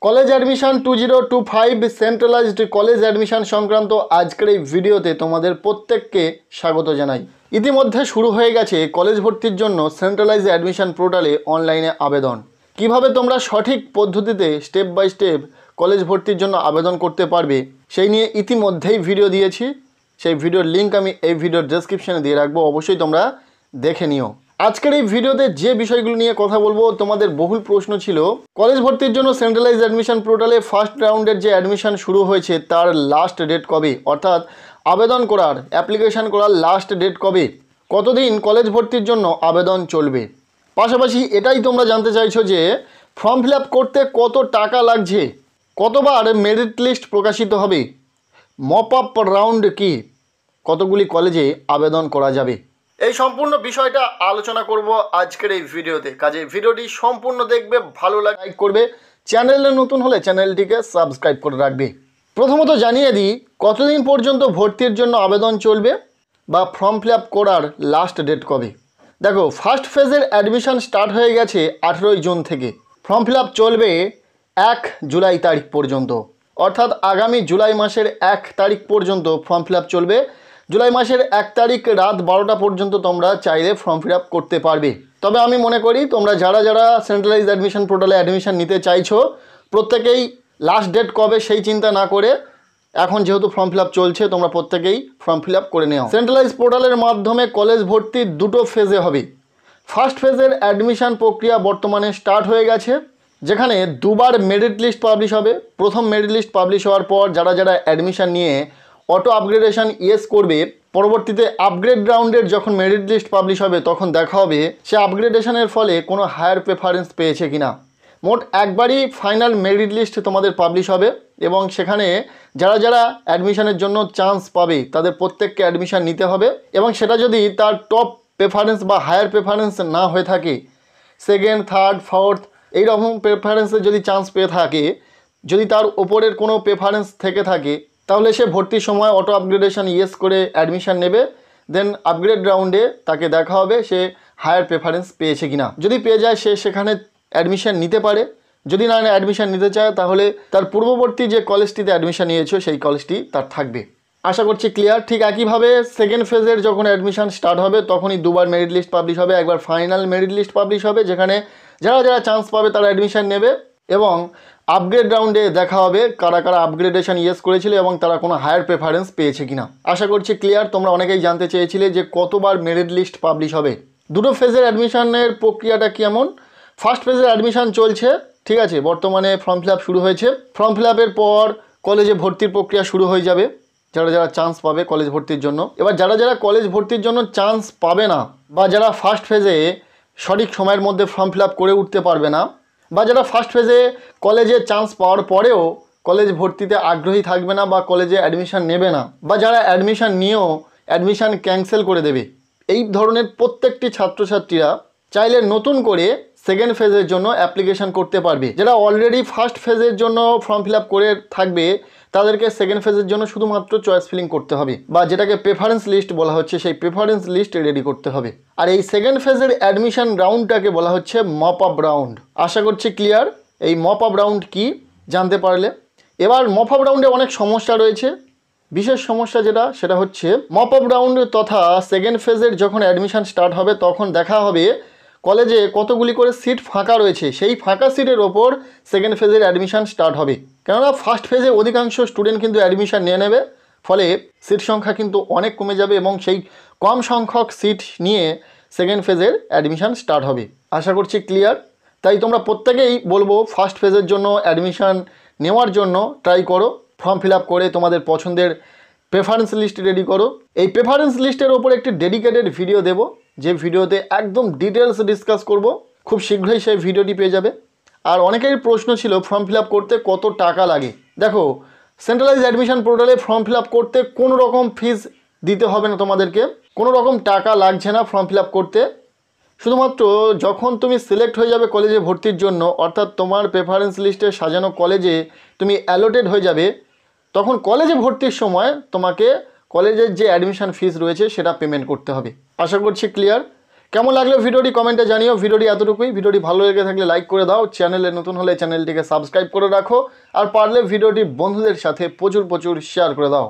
College admission 2025 centralised college admission সংক্রান্ত আজকের এই ভিডিওতে তোমাদের প্রত্যেককে স্বাগত জানাই। ইতিমধ্যে শুরু হয়ে গেছে কলেজ ভর্তির জন্য সেন্ট্রালাইজড অ্যাডমিশন পোর্টালে অনলাইনে আবেদন। কিভাবে তোমরা সঠিক পদ্ধতিতে স্টেপ বাই স্টেপ কলেজ ভর্তির জন্য আবেদন করতে পারবে সেই নিয়ে ইতিমধ্যেই ভিডিও দিয়েছি। সেই ভিডিওর লিঙ্ক আমি এই ভিডিওর ডেসক্রিপশনে দিয়ে রাখবো, অবশ্যই তোমরা দেখে নিও। আজকের এই ভিডিওতে যে বিষয়গুলো নিয়ে কথা বলবো, তোমাদের বহুল প্রশ্ন ছিল কলেজ ভর্তির জন্য সেন্ট্রালাইজড অ্যাডমিশন পোর্টালে ফার্স্ট রাউন্ডের যে অ্যাডমিশন শুরু হয়েছে তার লাস্ট ডেট কবে, অর্থাৎ আবেদন করার অ্যাপ্লিকেশন করার লাস্ট ডেট কবে, কতদিন কলেজ ভর্তির জন্য আবেদন চলবে। পাশাপাশি এটাই তোমরা জানতে চাইছো যে ফর্ম ফিল আপ করতে কত টাকা লাগছে, কতবার মেরিট লিস্ট প্রকাশিত হবে, মপ আপ রাউন্ড কি, কতগুলি কলেজে আবেদন করা যাবে, এই সম্পূর্ণ বিষয়টা আলোচনা করব আজকের এই ভিডিওতে। কাজে ভিডিওটি সম্পূর্ণ দেখবে, ভালো লাগে লাইক করবে, চ্যানেলে নতুন হলে চ্যানেলটিকে সাবস্ক্রাইব করে রাখবে। প্রথমত জানিয়ে দিই কতদিন পর্যন্ত ভর্তির জন্য আবেদন চলবে বা ফর্ম ফিল আপ করার লাস্ট ডেট কবে। দেখো, ফার্স্ট ফেজের অ্যাডমিশন স্টার্ট হয়ে গেছে 18 জুন থেকে। ফর্ম ফিল আপ চলবে 1 জুলাই তারিখ পর্যন্ত, অর্থাৎ আগামী জুলাই মাসের 1 তারিখ পর্যন্ত ফর্ম ফিল আপ চলবে। জুলাই মাসের 1 তারিখ রাত 12টা পর্যন্ত তোমরা চাইলে ফর্ম ফিল আপ করতে পারবে। তবে আমি মনে করি তোমরা যারা সেন্ট্রালাইজড অ্যাডমিশন পোর্টালে অ্যাডমিশন নিতে চাইছো প্রত্যেকেই লাস্ট ডেট কবে সেই চিন্তা না করে এখন যেহেতু ফর্ম ফিল আপ চলছে তোমরা প্রত্যেকেই ফর্ম ফিল আপ করে নেও। সেন্ট্রালাইজ পোর্টালের মাধ্যমে কলেজ ভর্তি দুটো ফেজে হবে। ফার্স্ট ফেজের অ্যাডমিশন প্রক্রিয়া বর্তমানে স্টার্ট হয়ে গেছে, যেখানে দুবার মেরিট লিস্ট পাবলিশ হবে। প্রথম মেরিট লিস্ট পাবলিশ হওয়ার পর যারা অ্যাডমিশন নিয়ে অটো আপগ্রেডেশন ইয়েস করবে, পরবর্তীতে আপগ্রেড রাউন্ডের যখন মেরিট লিস্ট পাবলিশ হবে তখন দেখা হবে সে আপগ্রেডেশনের ফলে কোনো হায়ার প্রেফারেন্স পেয়েছে কিনা। মোট একবারই ফাইনাল মেরিট লিস্ট তোমাদের পাবলিশ হবে এবং সেখানে যারা অ্যাডমিশনের জন্য চান্স পাবে তাদের প্রত্যেককে অ্যাডমিশন নিতে হবে এবং সেটা যদি তার টপ প্রেফারেন্স বা হায়ার প্রেফারেন্স না হয়ে থাকে, সেকেন্ড, থার্ড, ফোর্থ এইরকম প্রেফারেন্সে যদি চান্স পেয়ে থাকে, যদি তার ওপরের কোনো প্রেফারেন্স থেকে থাকে তাহলে সে ভর্তির সময় অটো আপগ্রেডেশন ইয়েস করে অ্যাডমিশন নেবে। দেন আপগ্রেড রাউন্ডে তাকে দেখা হবে সে হায়ার প্রেফারেন্স পেয়েছে কিনা। যদি পেয়ে যায় সে সেখানে অ্যাডমিশন নিতে পারে, যদি না অ্যাডমিশন নিতে চায় তাহলে তার পূর্ববর্তী যে কলেজটিতে অ্যাডমিশন নিয়েছো সেই কলেজটি তার থাকবে। আশা করছি ক্লিয়ার। ঠিক একইভাবে সেকেন্ড ফেজের যখন অ্যাডমিশন স্টার্ট হবে তখনই দুবার মেরিট লিস্ট পাবলিশ হবে। একবার ফাইনাল মেরিট লিস্ট পাবলিশ হবে যেখানে যারা চান্স পাবে তারা অ্যাডমিশন নেবে এবং আপগ্রেড রাউন্ডে দেখা হবে কারা আপগ্রেডেশন ইয়েস করেছিল এবং তারা কোনো হায়ার প্রেফারেন্স পেয়েছে কিনা। আশা করছি ক্লিয়ার। তোমরা অনেকেই জানতে চেয়েছিলে যে কতবার মেরিট লিস্ট পাবলিশ হবে। দুটো ফেজের অ্যাডমিশনের প্রক্রিয়াটা কেমন। ফার্স্ট ফেজের অ্যাডমিশন চলছে, ঠিক আছে, বর্তমানে ফর্ম ফিল আপ শুরু হয়েছে। ফর্ম ফিল আপের পর কলেজে ভর্তির প্রক্রিয়া শুরু হয়ে যাবে যারা চান্স পাবে কলেজ ভর্তির জন্য। এবার যারা কলেজ ভর্তির জন্য চান্স পাবে না বা যারা ফার্স্ট ফেজে সঠিক সময়ের মধ্যে ফর্ম ফিল আপ করে উঠতে পারবে না বা যারা ফার্স্ট ফেজে কলেজে চান্স পাওয়ার পরেও কলেজ ভর্তিতে আগ্রহী থাকবে না বা কলেজে অ্যাডমিশন নেবে না বা যারা অ্যাডমিশন নিয়েও অ্যাডমিশন ক্যান্সেল করে দেবে, এই ধরনের প্রত্যেকটি ছাত্রছাত্রীরা চাইলে নতুন করে সেকেন্ড ফেজের জন্য অ্যাপ্লিকেশন করতে পারবে। যারা অলরেডি ফার্স্ট ফেজের জন্য ফর্ম ফিল আপ করে থাকবে তাদেরকে সেকেন্ড ফেজের জন্য শুধুমাত্র চয়েস ফিলিং করতে হবে বা যেটাকে প্রেফারেন্স লিস্ট বলা হচ্ছে সেই প্রেফারেন্স লিস্ট রেডি করতে হবে। আর এই সেকেন্ড ফেজের অ্যাডমিশন রাউন্ডটাকে বলা হচ্ছে মপ আপ রাউন্ড। আশা করছি ক্লিয়ার। এই মপ আপ রাউন্ড কি জানতে পারলে। এবার মপ আপ রাউন্ডে অনেক সমস্যা রয়েছে। বিশেষ সমস্যা সেটা হচ্ছে মপ আপ রাউন্ড তথা সেকেন্ড ফেজের যখন অ্যাডমিশন স্টার্ট হবে তখন দেখা হবে কলেজে কতগুলি করে সিট ফাঁকা রয়েছে, সেই ফাঁকা সিটের ওপর সেকেন্ড ফেজের অ্যাডমিশন স্টার্ট হবে। কেননা ফার্স্ট ফেজে অধিকাংশ স্টুডেন্ট কিন্তু অ্যাডমিশন নিয়ে নেবে, ফলে সিট সংখ্যা কিন্তু অনেক কমে যাবে এবং সেই কম সংখ্যক সিট নিয়ে সেকেন্ড ফেজের অ্যাডমিশন স্টার্ট হবে। আশা করছি ক্লিয়ার। তাই তোমরা প্রত্যেকেই বলবো ফার্স্ট ফেজের জন্য অ্যাডমিশন নেওয়ার জন্য ট্রাই করো। ফর্ম ফিল আপ করে তোমাদের পছন্দের প্রেফারেন্স লিস্ট রেডি করো। এই প্রেফারেন্স লিস্টের ওপর একটি ডেডিকেটেড ভিডিও দেব, যে ভিডিওতে একদম ডিটেলস ডিসকাস করব। খুব শীঘ্রই সেই ভিডিওটি পেয়ে যাবে। আর অনেকেরই প্রশ্ন ছিল ফর্ম ফিল আপ করতে কত টাকা লাগে। দেখো, সেন্ট্রালাইজ অ্যাডমিশন পোর্টালে ফর্ম ফিল আপ করতে কোনো রকম ফিস দিতে হবে না, তোমাদেরকে কোনো রকম টাকা লাগছে না ফর্ম ফিল আপ করতে। শুধুমাত্র যখন তুমি সিলেক্ট হয়ে যাবে কলেজে ভর্তির জন্য, অর্থাৎ তোমার প্রেফারেন্স লিস্টে সাজানো কলেজে তুমি অ্যালোটেড হয়ে যাবে, তখন কলেজে ভর্তির সময় তোমাকে কলেজের যে অ্যাডমিশন ফিস রয়েছে সেটা পেমেন্ট করতে হবে। আশা করছি ক্লিয়ার। কেমন লাগলো ভিডিওটি কমেন্টে জানিও। ভিডিওটি এতটুকুই। ভিডিওটি ভালো লেগে থাকলে লাইক করে দাও, চ্যানেলে নতুন হলে চ্যানেলটিকে সাবস্ক্রাইব করে রাখো, আর পারলে ভিডিওটি বন্ধুদের সাথে প্রচুর শেয়ার করে দাও।